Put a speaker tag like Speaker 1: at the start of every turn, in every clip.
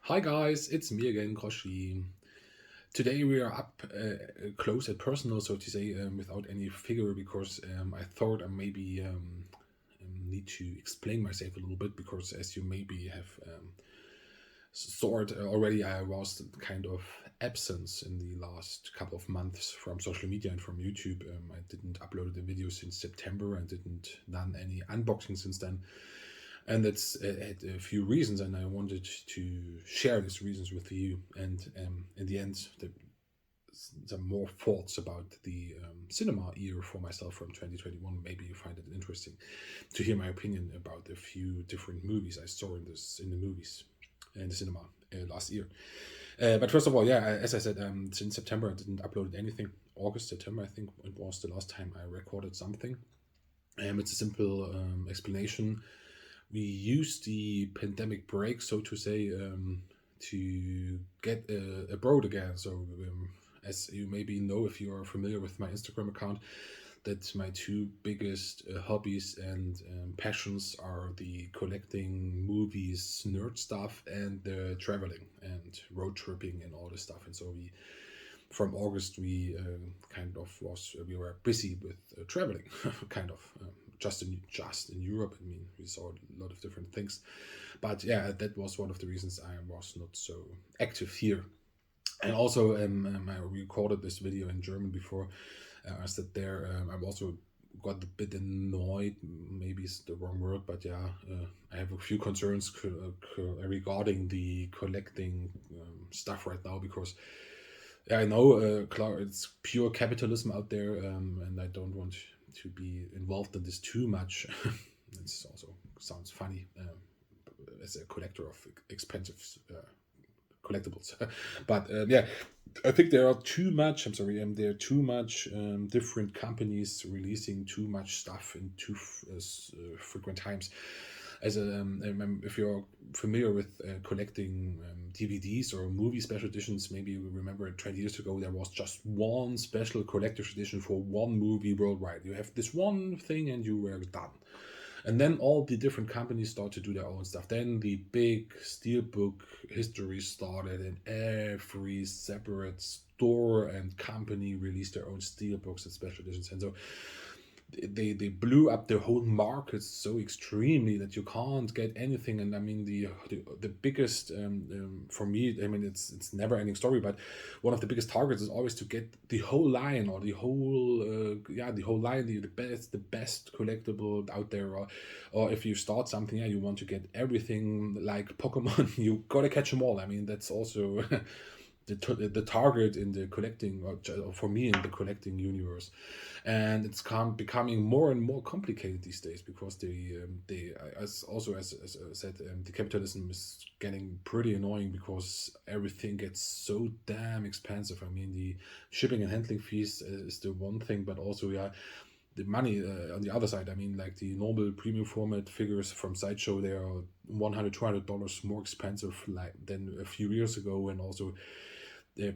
Speaker 1: Hi guys, it's me again, Groschi. Today we are up close and personal, so to say, without any figure, because I thought I maybe need to explain myself a little bit, because as you maybe have sort already, I was kind of absence in the last couple of months from social media and from YouTube. I didn't upload a video since September and didn't done any unboxing since then, and that's had a few reasons, and I wanted to share these reasons with you. And in the end, some more thoughts about the cinema year for myself from 2021. Maybe you find it interesting to hear my opinion about a few different movies I saw in the movies in the cinema last year. But first of all, yeah, as I said, since September I didn't upload anything. August, September, I think it was the last time I recorded something. It's a simple explanation. We used the pandemic break, so to say, to get abroad again. So, as you maybe know, if you are familiar with my Instagram account, that my two biggest hobbies and passions are the collecting movies, nerd stuff, and the traveling and road tripping and all this stuff. And so from August, we were busy with traveling, kind of just in Europe. I mean, we saw a lot of different things, but yeah, that was one of the reasons I was not so active here. And also, I recorded this video in German before. I said there. I've also got a bit annoyed. Maybe it's the wrong word, but yeah, I have a few concerns regarding the collecting stuff right now, because yeah, I know, it's pure capitalism out there, and I don't want to be involved in this too much. It's also sounds funny as a collector of expensive collectibles, but yeah, I think there are too much. I'm sorry, there are too much different companies releasing too much stuff in too frequent times. If you're familiar with collecting DVDs or movie special editions, maybe you remember 20 years ago there was just one special collector's edition for one movie worldwide. You have this one thing and you were done. And then all the different companies start to do their own stuff. Then the big steelbook history started, and every separate store and company released their own steelbooks and special editions. And so they blew up the whole market so extremely that you can't get anything. And I mean, the biggest, for me, I mean, it's never ending story, but one of the biggest targets is always to get the whole line, or the whole the whole line, the best collectible out there. Or if you start something, yeah, you want to get everything like Pokemon. You gotta catch them all. I mean, that's also the target in the collecting, or for me, in the collecting universe. And it's becoming more and more complicated these days, because as I said, the capitalism is getting pretty annoying, because everything gets so damn expensive. I mean, the shipping and handling fees is the one thing, but also, yeah, the money on the other side. I mean, like the normal premium format figures from Sideshow, they are $100-$200 more expensive like than a few years ago. And also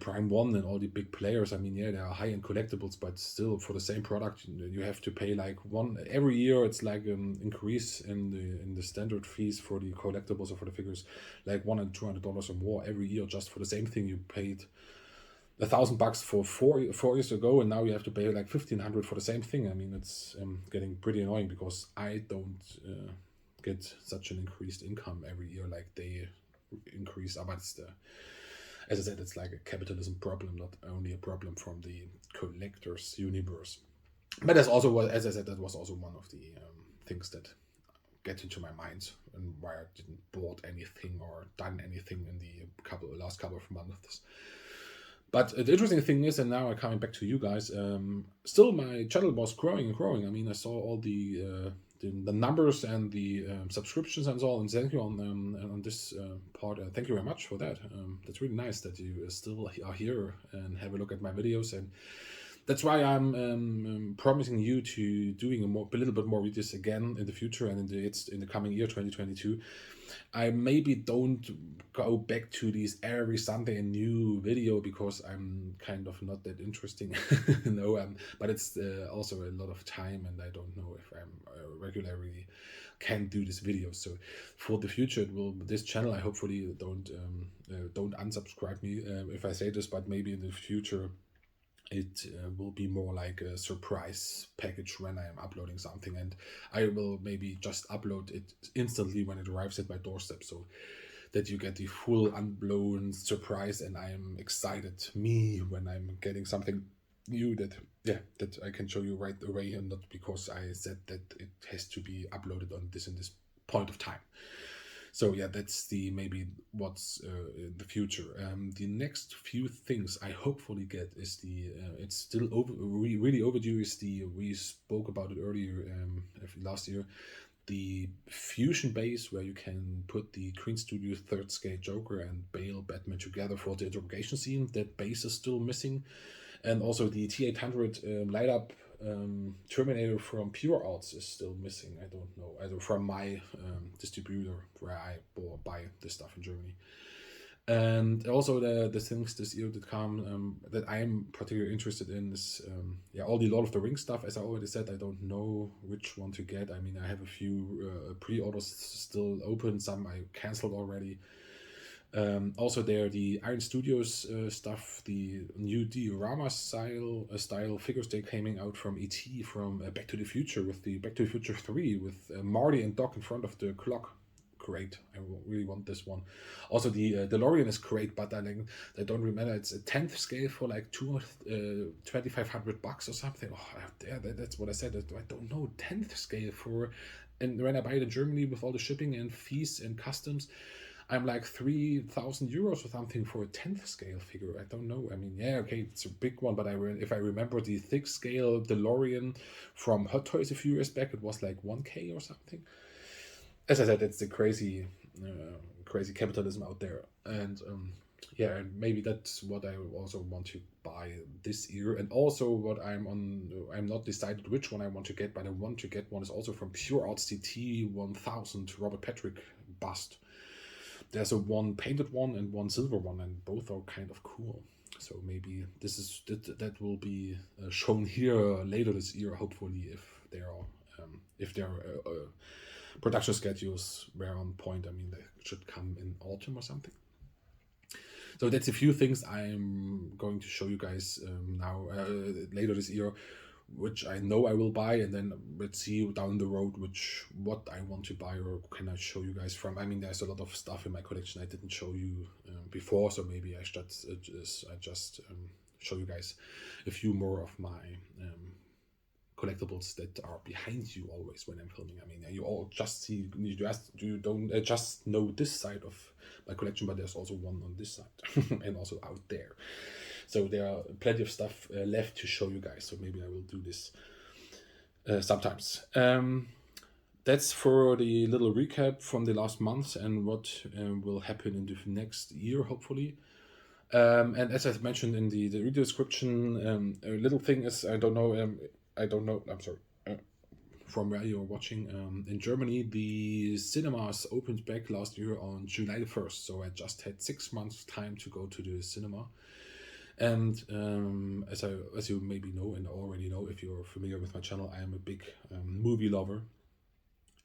Speaker 1: Prime One and all the big players. I mean, yeah, they are high end collectibles, but still, for the same product, you have to pay like one every year. It's like an increase in the standard fees for the collectibles or for the figures, like $100-$200 or more every year, just for the same thing you paid $1,000 for four years ago, and now you have to pay like 1,500 for the same thing. I mean, it's getting pretty annoying, because I don't get such an increased income every year like they increase. But as I said, it's like a capitalism problem, not only a problem from the collector's universe. But that's also what, as I said, that was also one of the things that get into my mind, and why I didn't bought anything or done anything in the last couple of months. But the interesting thing is, and now I'm coming back to you guys, still my channel was growing and growing. I mean, I saw all the numbers and the subscriptions and so on. And thank you on this part. Thank you very much for that. That's really nice that you still are here and have a look at my videos. And That's why I'm promising you to doing a little bit more videos again in the future and in the coming year 2022. I maybe don't go back to these every Sunday a new video because I'm kind of not that interesting. No, but it's also a lot of time, and I don't know if I'm regularly can do this video. So for the future, it will this channel. I hopefully don't unsubscribe me if I say this, but maybe in the future it will be more like a surprise package when I am uploading something, and I will maybe just upload it instantly when it arrives at my doorstep, so that you get the full unblown surprise, and I am excited me when I'm getting something new that that I can show you right away, and not because I said that it has to be uploaded on this in this point of time. So yeah, that's the maybe what's in the future. The next few things I hopefully get is the it's still really overdue. Is the we spoke about it earlier last year, the fusion base where you can put the Green Studio third scale Joker and Bale Batman together for the interrogation scene. That base is still missing, and also the T800 light up Terminator from Pure Arts is still missing. I don't know, either from my distributor where I buy this stuff in Germany. And also the things this year that come that I'm particularly interested in is all the Lord of the Rings stuff. As I already said, I don't know which one to get. I mean, I have a few pre-orders still open. Some I canceled already. Also, there the Iron Studios stuff, the new diorama style figures they coming out from ET, from Back to the Future, with the Back to the Future 3 with Marty and Doc in front of the clock. Great, I really want this one. Also, the DeLorean is great, but I don't remember. It's a 10th scale for like $2,500 or something. Oh, that's what I said. I don't know, 10th scale for, and when I buy it in Germany with all the shipping and fees and customs, I'm like 3,000 euros or something for a 10th scale figure. I don't know. I mean, yeah, okay, it's a big one, but if I remember the thick scale DeLorean from Hot Toys a few years back, it was like 1K or something. As I said, it's the crazy capitalism out there, and maybe that's what I also want to buy this year. And also, what I'm not decided which one I want to get, but I want to get one is also from Pure Arts, the 1000 Robert Patrick bust. There's a one painted one and one silver one, and both are kind of cool. So maybe that will be shown here later this year, hopefully, if their production schedules were on point. I mean, they should come in autumn or something. So that's a few things I'm going to show you guys now later this year, which I know I will buy, and then let's see down the road what I want to buy, or can I show you guys from. I mean, there's a lot of stuff in my collection I didn't show you before, so maybe I just show you guys a few more of my collectibles that are behind you always when I'm filming. I mean, you all just don't just know this side of my collection, but there's also one on this side and also out there. So there are plenty of stuff left to show you guys. So maybe I will do this sometimes. That's for the little recap from the last month and what will happen in the next year, hopefully. And as I mentioned in the video description, a little thing is I don't know. I'm sorry. From where you're watching, in Germany, the cinemas opened back last year on July the 1st. So I just had 6 months time to go to the cinema. And as you maybe know and already know, if you're familiar with my channel, I am a big movie lover.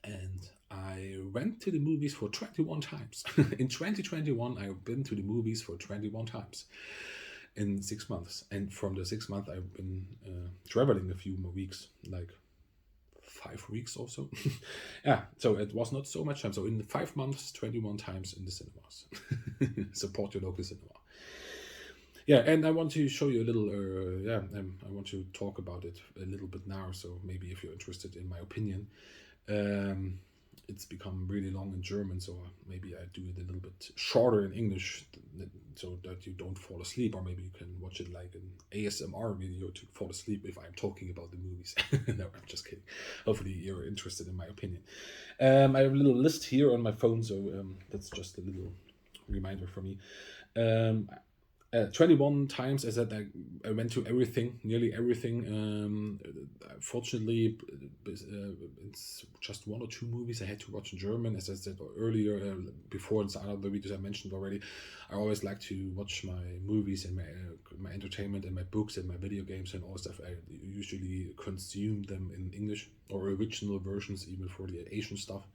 Speaker 1: And I went to the movies for 21 times. In 2021, I've been to the movies for 21 times in 6 months. And from the 6 months, I've been traveling a few more weeks, like 5 weeks or so. Yeah, so it was not so much time. So in 5 months, 21 times in the cinemas. Support your local cinema. Yeah, and I want to show you a little, I want to talk about it a little bit now. So maybe if you're interested in my opinion, it's become really long in German, so maybe I do it a little bit shorter in English so that you don't fall asleep, or maybe you can watch it like an ASMR video to fall asleep if I'm talking about the movies. No, I'm just kidding. Hopefully you're interested in my opinion. I have a little list here on my phone, so that's just a little reminder for me. 21 times. I said I went to everything, nearly everything. Fortunately, it's just one or two movies I had to watch in German. As I said earlier, before in some other videos I mentioned already, I always like to watch my movies and my entertainment and my books and my video games and all stuff. I usually consume them in English or original versions, even for the Asian stuff.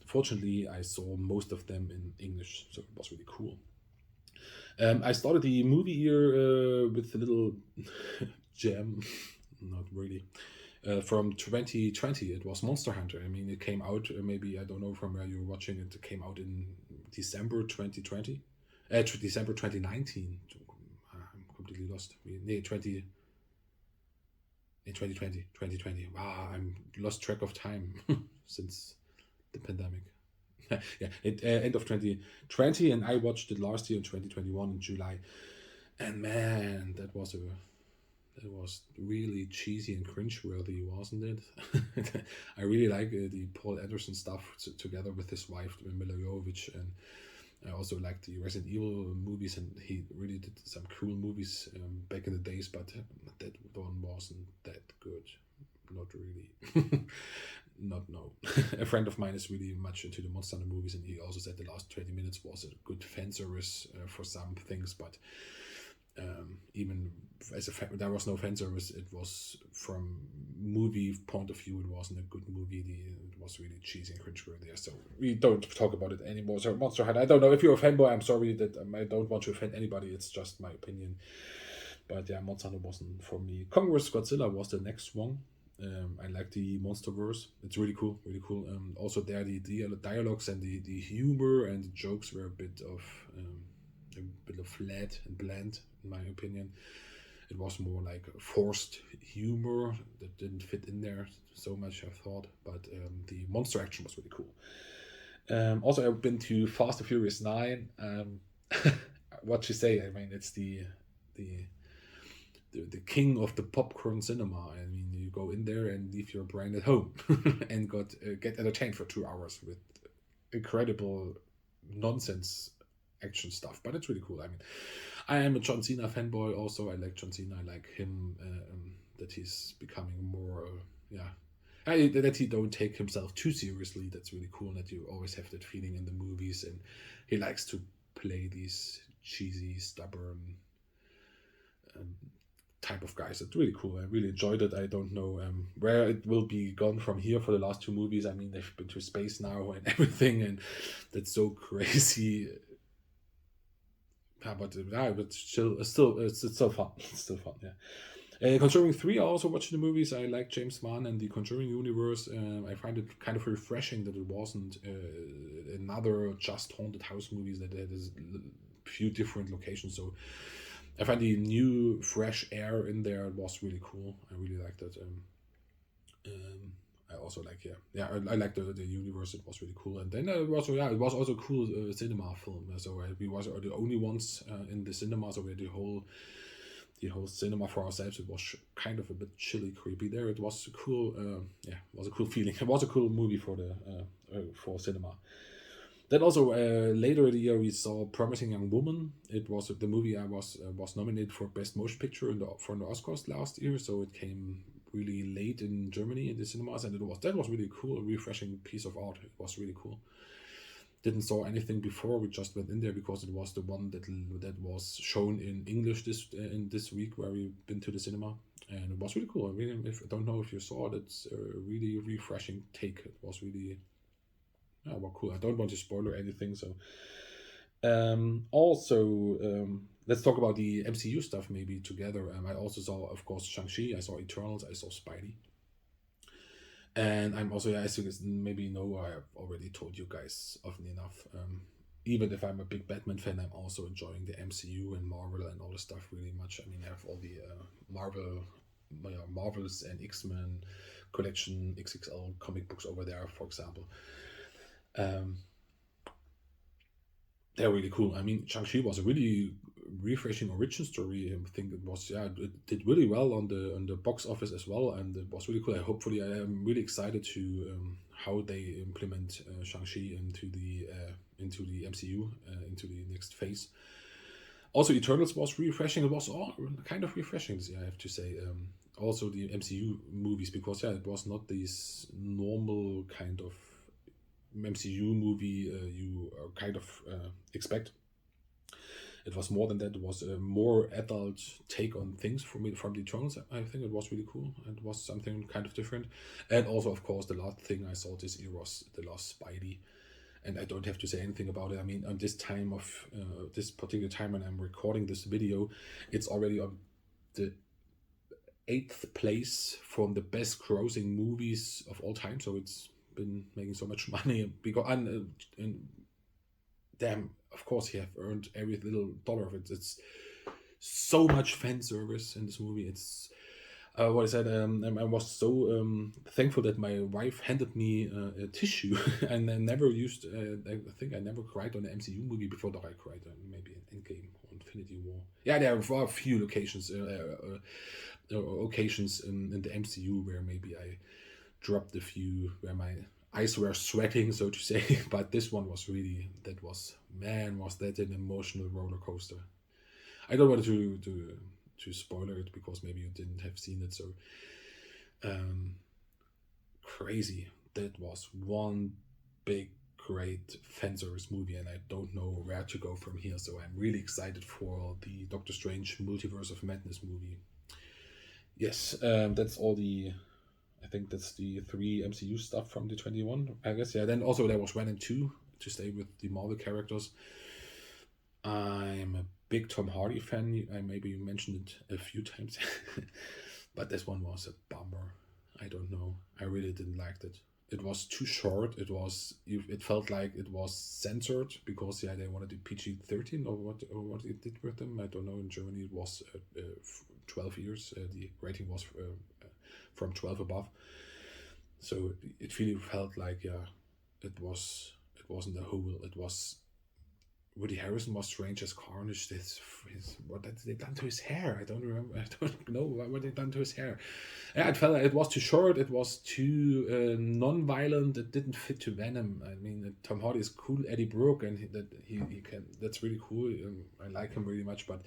Speaker 1: Fortunately, I saw most of them in English, so it was really cool. I started the movie year with a little gem, not really, from 2020. It was Monster Hunter. I mean, it came out, maybe, I don't know from where you're watching it, came out in December 2020, December 2019. I'm completely lost. Nee, 2020. Wow, I'm lost track of time since the pandemic. Yeah, end of 2020, and I watched it last year in 2021 in July, and man, that was really cheesy and cringeworthy, wasn't it? I really like the Paul Anderson stuff together with his wife Mila Jovovich, and I also like the Resident Evil movies, and he really did some cool movies back in the days, but that one wasn't that good. Not really. Not no. A friend of mine is really much into the Monster Hunter movies, and he also said the last 20 minutes was a good fan service for some things, but even as there was no fan service. It was from movie point of view. It wasn't a good movie. It was really cheesy and cringeworthy. So we don't talk about it anymore. So Monster Hunter. I don't know if you're a fanboy. I'm sorry that I don't want to offend anybody. It's just my opinion. But yeah, Monster Hunter wasn't for me. Kong vs Godzilla was the next one. I like the Monsterverse. It's really cool, really cool. Also, there the dialogues and the humor and the jokes were a bit of flat and bland, in my opinion. It was more like forced humor that didn't fit in there so much, I thought. But the monster action was really cool. Also, I've been to Fast and Furious 9. What you say? I mean, it's the the king of the popcorn cinema. I mean, you go in there and leave your brain at home and get entertained for 2 hours with incredible nonsense action stuff. But it's really cool. I mean, I am a John Cena fanboy. Also, I like John Cena. I like him. That he's becoming more. That he don't take himself too seriously. That's really cool. That you always have that feeling in the movies, and he likes to play these cheesy, stubborn type of guys. It's really cool. I really enjoyed it. I don't know where it will be gone from here for the last two movies. I mean, they've been to space now and everything, and that's so crazy. But it's still fun. It's still fun. Yeah. Conjuring 3, I also watched the movies. I like James Wan and the Conjuring universe. I find it kind of refreshing that it wasn't another just haunted house movies, that it is a few different locations. So I find the new fresh air in there was really cool. I really liked it. I also like I like the universe. It was really cool, and then it was also a cool cinema film. So we was the only ones in the cinema. So we had the whole cinema for ourselves. It was kind of a bit chilly, creepy there. It was cool. It was a cool feeling. It was a cool movie for the for cinema. Then also later in the year we saw Promising Young Woman. It was the movie I was nominated for Best Motion Picture for the Oscars last year. So it came really late in Germany in the cinemas, and that was really cool, a refreshing piece of art. It was really cool. Didn't saw anything before. We just went in there because it was the one that was shown in English this week where we've been to the cinema, and it was really cool. I don't know if you saw it. It's a really refreshing take. It was really well, cool. I don't want to spoil anything. So let's talk about the MCU stuff maybe together. I also saw, of course, Shang-Chi. I saw Eternals. I saw Spidey. And I'm also, as you guys maybe know, I have already told you guys often enough. Even if I'm a big Batman fan, I'm also enjoying the MCU and Marvel and all the stuff really much. I mean, I have all the Marvels and X-Men collection, XXL comic books over there, for example. They're really cool. I mean, Shang-Chi was a really refreshing origin story. I think it was, it did really well on the box office as well, and it was really cool. I am really excited to how they implement Shang Chi into the MCU, into the next phase. Also, Eternals was refreshing. It was all kind of refreshing, I have to say. Also, the MCU movies, because yeah, it was not this normal kind of MCU movie you kind of expect. It was more than that. It was a more adult take on things from the Eternals. I think it was really cool. It was something kind of different. And also, of course, the last thing I saw this year was the last Spidey. And I don't have to say anything about it. I mean, on this time of this particular time when I'm recording this video, it's already on the eighth place from the best grossing movies of all time. So it's been making so much money because and damn, of course, he have earned every little dollar of it. It's so much fan service in this movie. It's what I said. I was so thankful that my wife handed me a tissue, and I never used. I think I never cried on an MCU movie before. That I cried on maybe an Endgame or Infinity War. Yeah, there were a few occasions in the MCU where maybe I dropped a few where my eyes were sweating, so to say. But this one was really, that was, man, was that an emotional roller coaster. I don't want to spoiler it because maybe you didn't have seen it. So crazy. That was one big great fan service movie, and I don't know where to go from here. So I'm really excited for the Doctor Strange Multiverse of Madness movie. Yes, that's all the. I think that's the three MCU stuff from the 21. I guess, yeah. Then also there was Venom 2 to stay with the Marvel characters. I'm a big Tom Hardy fan. I maybe mentioned it a few times, but this one was a bummer. I don't know. I really didn't like it. It was too short. It felt like it was censored because yeah, they wanted it PG-13 or what it did with them. I don't know. In Germany it was 12 years. The rating was from 12 above. So it really felt like yeah, it wasn't a whole. It was Woody Harrison was strange as Carnage. What had they done to his hair? I don't remember. I don't know what they done to his hair. Yeah, it felt like it was too short. It was too non-violent. It didn't fit to Venom. I mean, Tom Hardy is cool. Eddie Brooke, and he can. That's really cool. I like him really much. But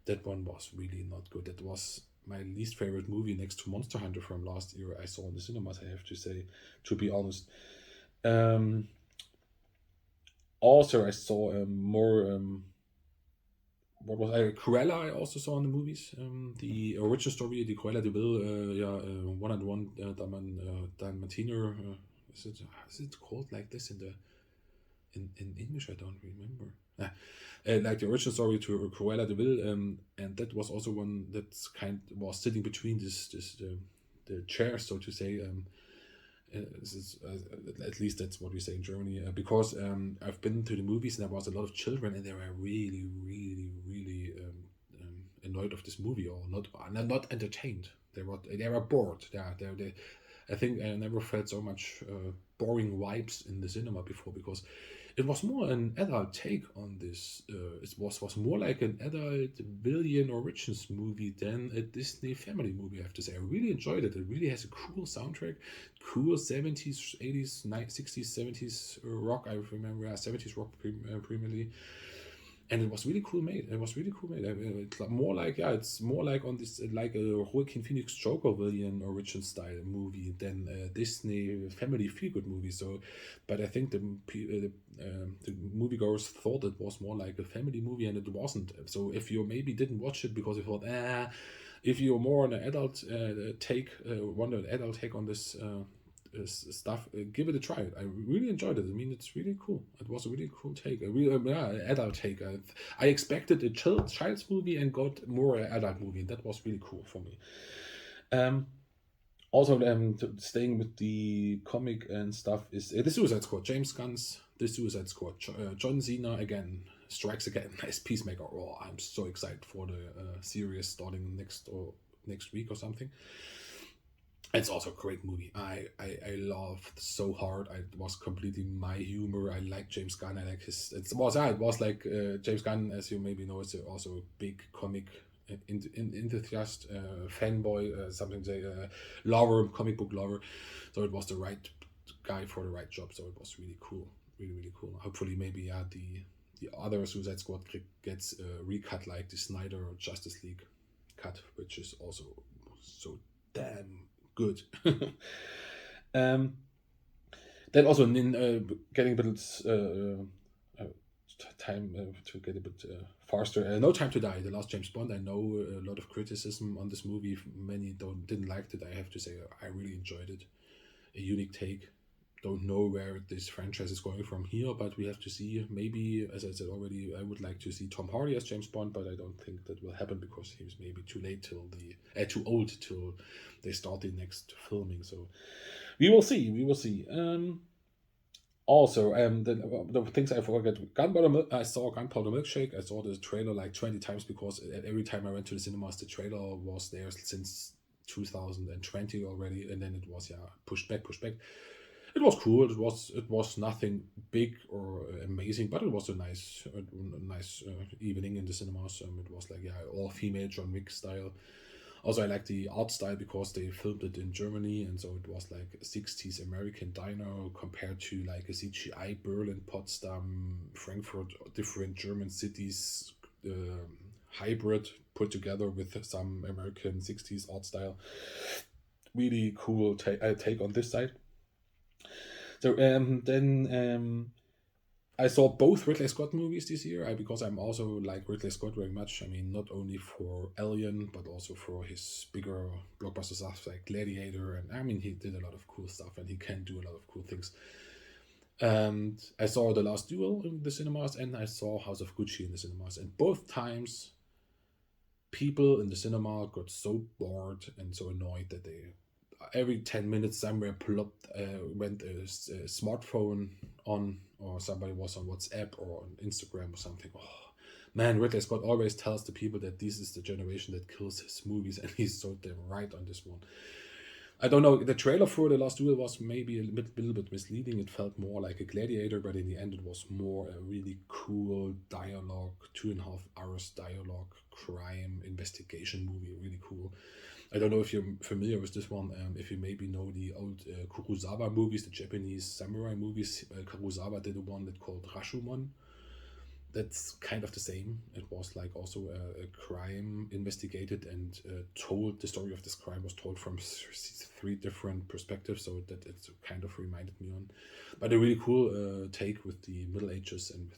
Speaker 1: that one was really not good. That was my least favorite movie next to Monster Hunter from last year. I saw in the cinemas. I have to say, to be honest. Also, I saw more. What was I? Cruella. I also saw in the movies. The original story, the Cruella de Vil. Yeah, 101 Dalmatiner. Is it called like this in English? I don't remember. Like the original story to Cruella de Vil, and that was also one that's was sitting between the chairs, so to say. This is, at least that's what we say in Germany. Because I've been to the movies and there was a lot of children and they were really, really, really annoyed of this movie or not entertained. They were bored. Yeah, I think I never felt so much boring vibes in the cinema before because it was more an adult take on this. It was more like an adult villain origins movie than a Disney family movie, I have to say. I really enjoyed it. It really has a cool soundtrack, cool 70s, 80s, 60s, 70s rock. I remember 70s rock primarily. And it was really cool made. It was really cool made. It's more like it's more like on this like a Joaquin Phoenix Joker villain origin style movie than a Disney family feel good movie. So, but I think the moviegoers thought it was more like a family movie, and it wasn't. So if you maybe didn't watch it because you thought if you're more on an adult adult take on this. Stuff, give it a try. I really enjoyed it. I mean, it's really cool. It was a really cool take, a real adult take. I expected a child's movie and got more adult movie, and that was really cool for me. Also, staying with the comic and stuff is the Suicide Squad. James Gunn's The Suicide Squad. John Cena again strikes again as Peacemaker. Oh, I'm so excited for the series starting next week or something. It's also a great movie. I laughed so hard. It was completely my humor. I like James Gunn. I like it was like James Gunn, as you maybe know, is also a big comic enthusiast, fanboy, something say lover, comic book lover. So it was the right guy for the right job. So it was really cool, really really cool. Hopefully, maybe the other Suicide Squad gets recut like the Snyder Justice League cut, which is also so damn good. um, then also in getting a bit time to get a bit faster. No Time to Die, the last James Bond. I know a lot of criticism on this movie. Many didn't like it. I have to say I really enjoyed it. A unique take. Don't know where this franchise is going from here, but we have to see. Maybe, as I said already, I would like to see Tom Hardy as James Bond, but I don't think that will happen because he's maybe too late till too old till they start the next filming. So we will see. We will see. Also, the things I forgot. I saw Gunpowder Milkshake. I saw the trailer like 20 times because every time I went to the cinemas, the trailer was there since 2020 already, and then it was pushed back, pushed back. It was cool. It was nothing big or amazing, but it was a nice evening in the cinemas. It was like all female John Wick style. Also, I like the art style because they filmed it in Germany, and so it was like a 60s American diner compared to like a CGI Berlin, Potsdam, Frankfurt, different German cities, hybrid put together with some American 60s art style. Really cool take on this side. So then I saw both Ridley Scott movies this year because I'm also like Ridley Scott very much. I mean, not only for Alien, but also for his bigger blockbuster stuff like Gladiator. And I mean, he did a lot of cool stuff and he can do a lot of cool things. And I saw The Last Duel in the cinemas and I saw House of Gucci in the cinemas. And both times, people in the cinema got so bored and so annoyed that they every 10 minutes somewhere plopped went a smartphone on or somebody was on WhatsApp or on Instagram or something. Oh man, Ridley Scott always tells the people that this is the generation that kills his movies, and he's so damn right on this one. I don't know, the trailer for The Last Duel was maybe a little bit misleading. It felt more like a Gladiator, but in the end it was more a really cool dialogue, 2.5 hours dialogue, crime investigation movie, really cool. I don't know if you're familiar with this one. If you maybe know the old Kurosawa movies, the Japanese samurai movies. Kurosawa did a one that called Rashomon. That's kind of the same. It was like also a crime investigated and told. The story of this crime was told from three different perspectives, so that it kind of reminded me on. But a really cool take with the Middle Ages and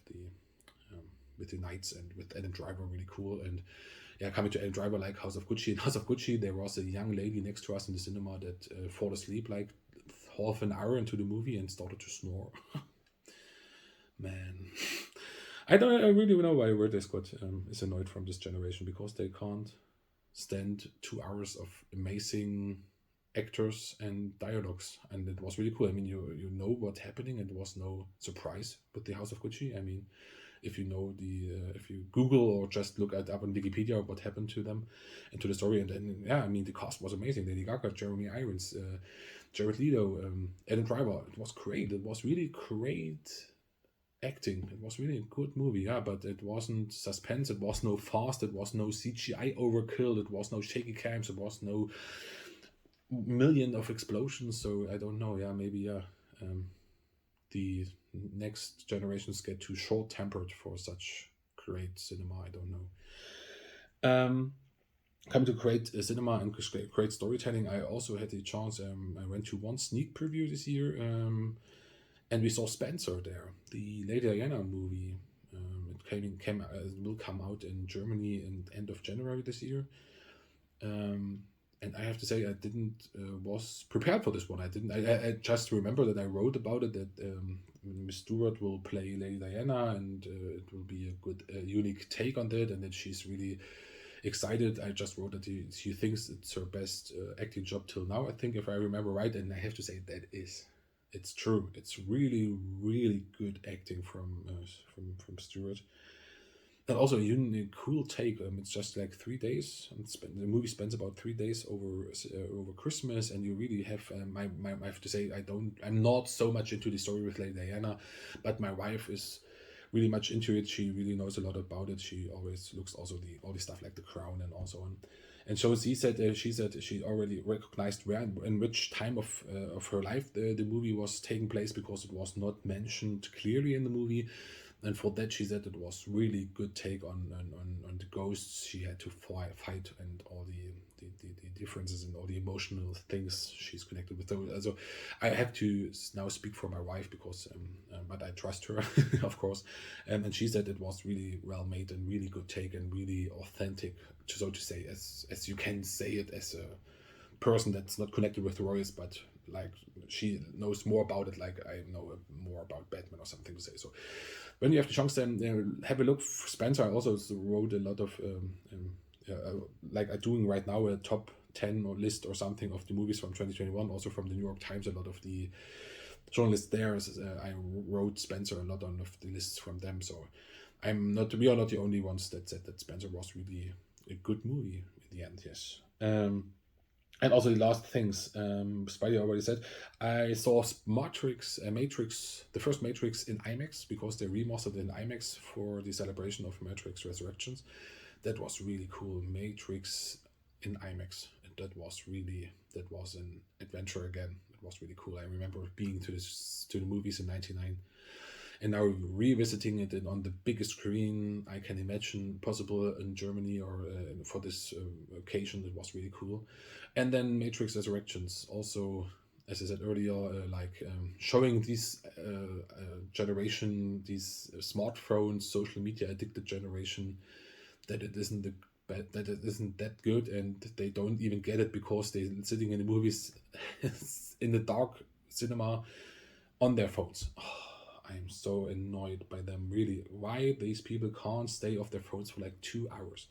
Speaker 1: with the knights and with Adam Driver, really cool. And coming to Adam Driver, like House of Gucci. In House of Gucci, there was a young lady next to us in the cinema that fall asleep like half an hour into the movie and started to snore. Man, I really don't know why Ridley Scott is annoyed from this generation because they can't stand 2 hours of amazing actors and dialogues, and it was really cool. I mean, you know what's happening, and there was no surprise with the House of Gucci. I mean, if you know if you Google or just look up on Wikipedia what happened to them and to the story, and then I mean the cast was amazing. Lady Gaga, Jeremy Irons, Jared Leto, Adam Driver. It was great. It was really great acting. It was really a good movie, but it wasn't suspense. It was no fast. It was no CGI overkill. It was no shaky cams. It was no million of explosions. So I don't know. Maybe the next generations get too short tempered for such great cinema. I don't know. Coming to great cinema and great storytelling, I also had the chance. I went to one sneak preview this year, and we saw Spencer there, the Lady Diana movie. It will come out in Germany in end of January this year. And I have to say, I didn't was prepared for this one. I just remember that I wrote about it that Miss Stewart will play Lady Diana, and it will be a good, unique take on that, and that she's really excited. I just wrote that she thinks it's her best acting job till now. I think, if I remember right, and I have to say it's true. It's really, really good acting from Stewart. And also a unique, cool take. It's just like 3 days. The movie spends about 3 days over Christmas, and you really have. I have to say, I'm not so much into the story with Lady Diana, but my wife is really much into it. She really knows a lot about it. She always looks also all the stuff like The Crown and also on. And so she said she already recognized where in which time of her life the movie was taking place, because it was not mentioned clearly in the movie. And for that, she said it was really good take on the ghosts she had to fight, and all the differences and all the emotional things she's connected with those. Also, I have to now speak for my wife, because but I trust her, of course. And she said it was really well made and really good take and really authentic, so to say, as you can say it as a person that's not connected with the Royals, but like she knows more about it, like I know more about Batman or something to say. So when you have the chance, then have a look. Spencer also wrote a lot of like I'm doing right now a top 10 or list or something of the movies from 2021, also from the New York Times. A lot of the journalists there, I wrote Spencer a lot on of the lists from them. So we are not the only ones that said that Spencer was really a good movie in the end. Yes. And also the last things, Spidey already said, I saw Matrix, the first Matrix in IMAX, because they remastered in IMAX for the celebration of Matrix Resurrections. That was really cool. Matrix in IMAX. That was an adventure again. It was really cool. I remember being to the movies in '99, and now revisiting it on the biggest screen I can imagine possible in Germany, or for this occasion. It was really cool. And then Matrix Resurrections also, as I said earlier, showing this generation, these smartphones, social media addicted generation, that it isn't that good, and they don't even get it, because they're sitting in the movies in the dark cinema on their phones. I'm so annoyed by them, really. Why these people can't stay off their phones for like 2 hours?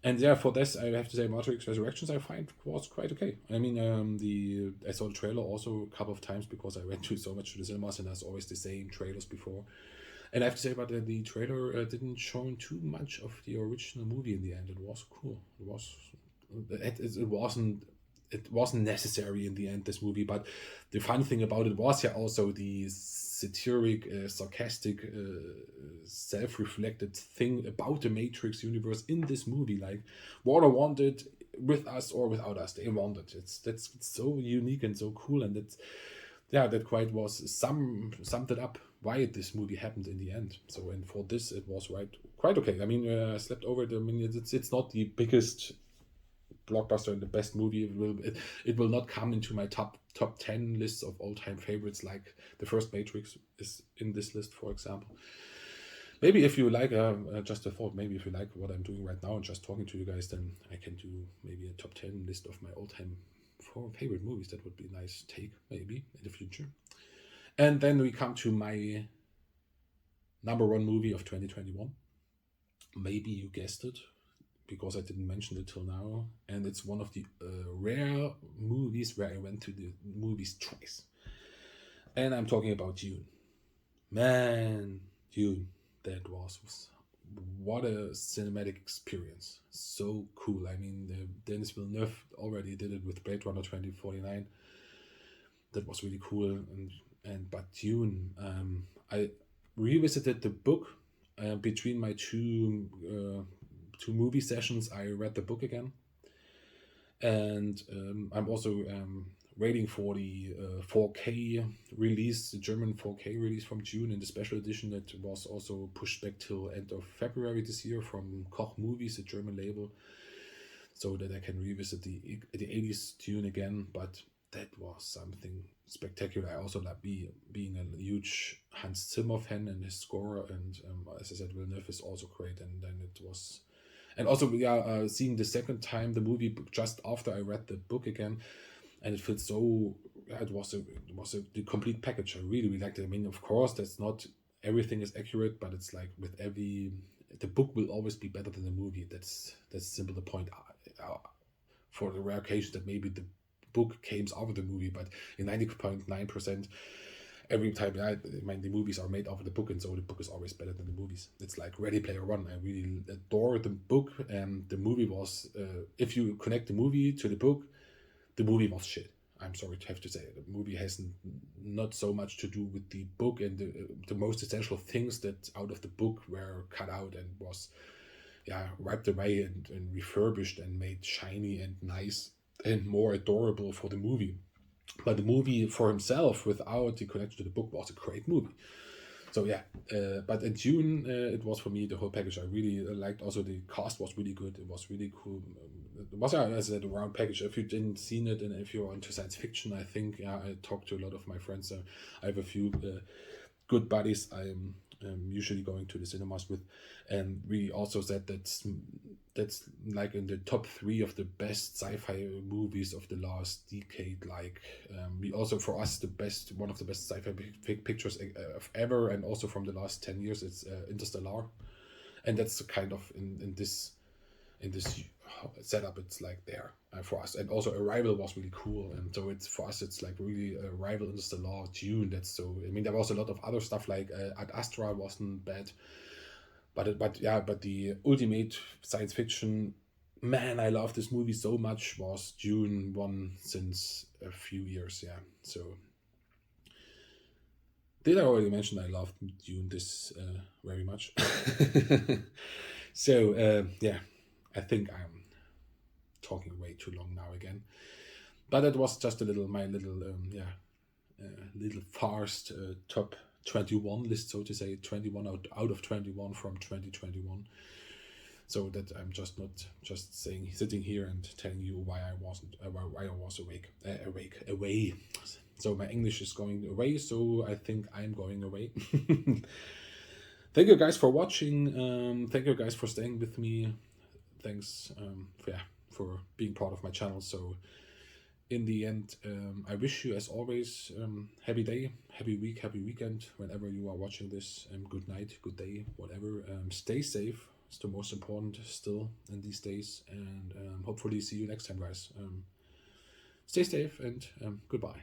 Speaker 1: And yeah, for this, I have to say, Matrix Resurrections I find was quite okay. I mean, I saw the trailer also a couple of times, because I went to so much to the cinemas, and there's always the same trailers before. And I have to say, but the trailer didn't show too much of the original movie in the end. It was cool. It wasn't necessary in the end, this movie. But the fun thing about it was, yeah, also the satiric, sarcastic, self-reflected thing about the Matrix universe in this movie. Like, Warner wanted, with us or without us, they wanted. It's so unique and so cool, and it's, yeah, that quite was summed it up why this movie happened in the end. So, and for this, it was quite okay. I mean, I slept over it. I mean, it's not the biggest blockbuster and the best movie. It will not come into my top 10 lists of all time favorites, like the first Matrix is in this list, for example. Maybe if you like, just a thought, maybe if you like what I'm doing right now and just talking to you guys, then I can do maybe a top 10 list of my all time favorite movies. That would be a nice take, maybe, in the future. And then we come to my number one movie of 2021. Maybe you guessed it, because I didn't mention it till now. And it's one of the rare movies where I went to the movies twice. And I'm talking about Dune. Man, Dune. That was what a cinematic experience. So cool. I mean, Denis Villeneuve already did it with Blade Runner 2049. That was really cool. But Dune, I revisited the book between my two movie sessions. I read the book again, and I'm also waiting for the 4K release, the German 4K release from Dune in the special edition that was also pushed back till end of February this year from Koch Movies, a German label, so that I can revisit the 80s Dune again. But that was something spectacular. I also like being a huge Hans Zimmer fan and his score, and as I said, Villeneuve is also great. And then it was, and also seeing the second time the movie just after I read the book again, and it felt so. It was the complete package. I really liked it. I mean, of course, that's not everything is accurate, but it's like with the book will always be better than the movie. That's simple the point. For the rare occasion that maybe the book came after the movie, but in 90.9%, every time, I mean, the movies are made after the book, and so the book is always better than the movies. It's like Ready Player One. I really adore the book, and the movie was, if you connect the movie to the book, the movie was shit. I'm sorry to have to say it. The movie has not so much to do with the book, and the most essential things that out of the book were cut out and was, yeah, wiped away and refurbished and made shiny and nice and more adorable for the movie. But the movie for himself, without the connection to the book, was a great movie. So yeah, but in June, it was for me the whole package. I really liked. Also, the cast was really good. It was really cool. It was, as I said, a round package. If you didn't seen it, and if you're into science fiction, I think, yeah, I talked to a lot of my friends. I have a few good buddies I'm usually going to the cinemas with, and we also said that's like in the top three of the best sci-fi movies of the last decade. Like, we also, for us, the best, one of the best sci-fi pictures of ever, and also from the last 10 years, it's Interstellar, and that's kind of in this setup, it's like there for us. And also Arrival was really cool, and so it's, for us, it's like really Arrival, Interstellar, Dune. That's so, I mean, there was a lot of other stuff like Ad Astra wasn't bad, but yeah, but the ultimate science fiction, man, I love this movie so much, was Dune one, since a few years. Yeah, so did I already mention I loved Dune this very much? So yeah, I think I'm talking way too long now again. But it was just a little, my little, little fast top 21 list, so to say, 21 out of 21 from 2021. So that I'm just not just saying, sitting here and telling you why I wasn't, why I was away. So my English is going away, so I think I'm going away. Thank you guys for watching. Thank you guys for staying with me. Thanks, for being part of my channel. So in the end, I wish you, as always, happy day, happy week, happy weekend, whenever you are watching this. Good night, good day, whatever. Stay safe. It's the most important still in these days. And hopefully see you next time, guys. Stay safe, and goodbye.